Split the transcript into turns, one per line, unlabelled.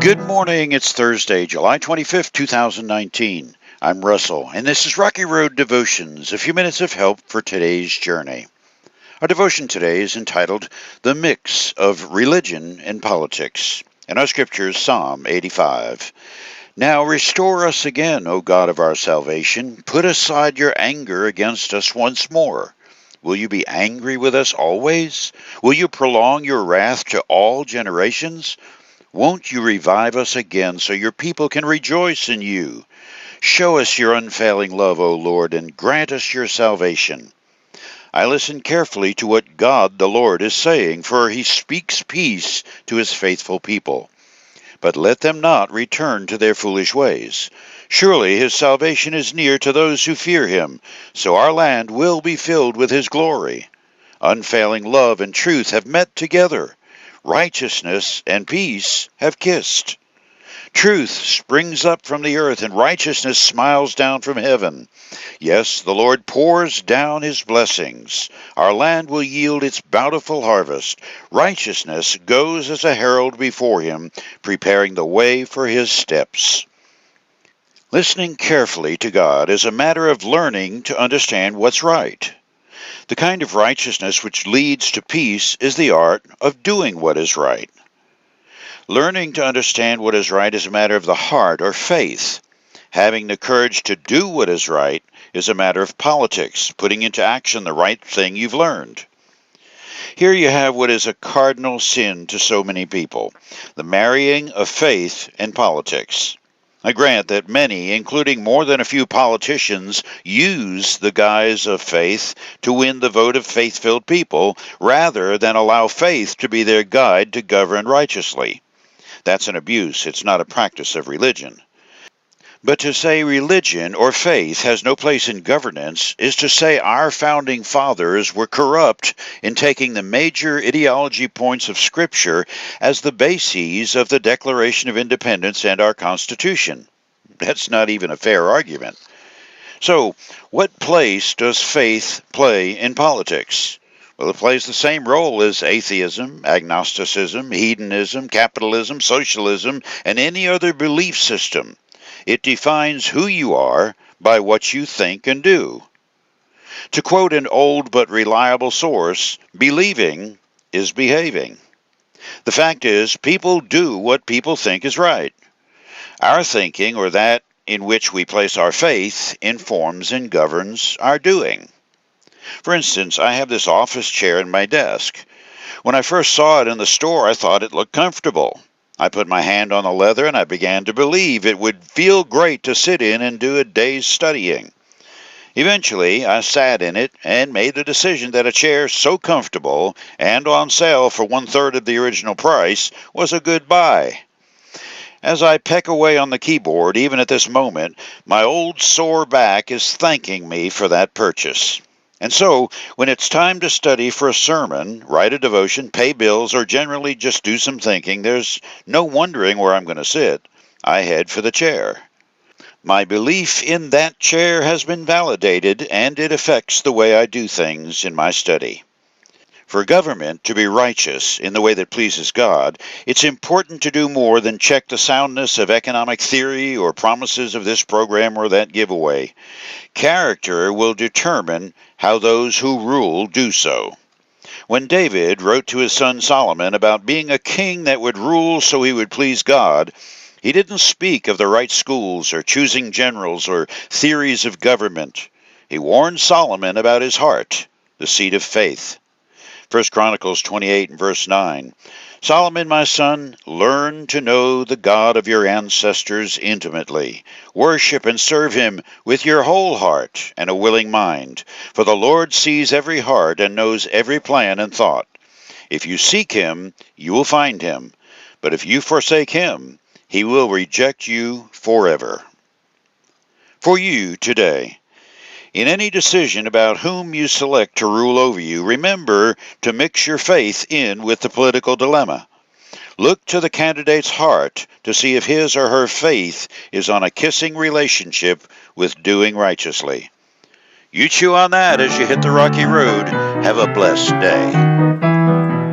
Good morning. It's Thursday, July 25th, 2019. I'm Russell, and this is Rocky Road Devotions, a few minutes of help for today's journey. Our devotion today is entitled The Mix of Religion and Politics, and our scripture is Psalm 85. Now restore us again, O God of our salvation. Put aside your anger against us once more. Will you be angry with us always? Will you prolong your wrath to all generations? Won't you revive us again so your people can rejoice in you? Show us your unfailing love, O Lord, and grant us your salvation. I listen carefully to what God the Lord is saying, for he speaks peace to his faithful people. But let them not return to their foolish ways. Surely his salvation is near to those who fear him, so our land will be filled with his glory. Unfailing love and truth have met together. Righteousness and peace have kissed. Truth springs up from the earth, and righteousness smiles down from heaven. Yes, the Lord pours down his blessings. Our land will yield its bountiful harvest. Righteousness goes as a herald before him, preparing the way for his steps. Listening carefully to God is a matter of learning to understand what's right. The kind of righteousness which leads to peace is the art of doing what is right. Learning to understand what is right is a matter of the heart or faith. Having the courage to do what is right is a matter of politics, putting into action the right thing you've learned. Here you have what is a cardinal sin to so many people, the marrying of faith and politics. I grant that many, including more than a few politicians, use the guise of faith to win the vote of faith-filled people, rather than allow faith to be their guide to govern righteously. That's an abuse. It's not a practice of religion. But to say religion or faith has no place in governance is to say our founding fathers were corrupt in taking the major ideology points of Scripture as the bases of the Declaration of Independence and our Constitution. That's not even a fair argument. So, what place does faith play in politics? Well, it plays the same role as atheism, agnosticism, hedonism, capitalism, socialism, and any other belief system. It defines who you are by what you think and do. To quote an old but reliable source, believing is behaving. The fact is, people do what people think is right. Our thinking, or that in which we place our faith, informs and governs our doing. For instance, I have this office chair in my desk. When I first saw it in the store, I thought it looked comfortable. I put my hand on the leather and I began to believe it would feel great to sit in and do a day's studying. Eventually, I sat in it and made the decision that a chair so comfortable and on sale for 1/3 of the original price was a good buy. As I peck away on the keyboard, even at this moment, my old sore back is thanking me for that purchase. And so, when it's time to study for a sermon, write a devotion, pay bills, or generally just do some thinking, there's no wondering where I'm going to sit. I head for the chair. My belief in that chair has been validated, and it affects the way I do things in my study. For government to be righteous in the way that pleases God, it's important to do more than check the soundness of economic theory or promises of this program or that giveaway. Character will determine how those who rule do so. When David wrote to his son Solomon about being a king that would rule so he would please God, he didn't speak of the right schools or choosing generals or theories of government. He warned Solomon about his heart, the seat of faith. 1 Chronicles 28 and verse 9. Solomon, my son, learn to know the God of your ancestors intimately. Worship and serve him with your whole heart and a willing mind. For the Lord sees every heart and knows every plan and thought. If you seek him, you will find him. But if you forsake him, he will reject you forever. For you today, in any decision about whom you select to rule over you, remember to mix your faith in with the political dilemma. Look to the candidate's heart to see if his or her faith is on a kissing relationship with doing righteously. You chew on that as you hit the rocky road. Have a blessed day.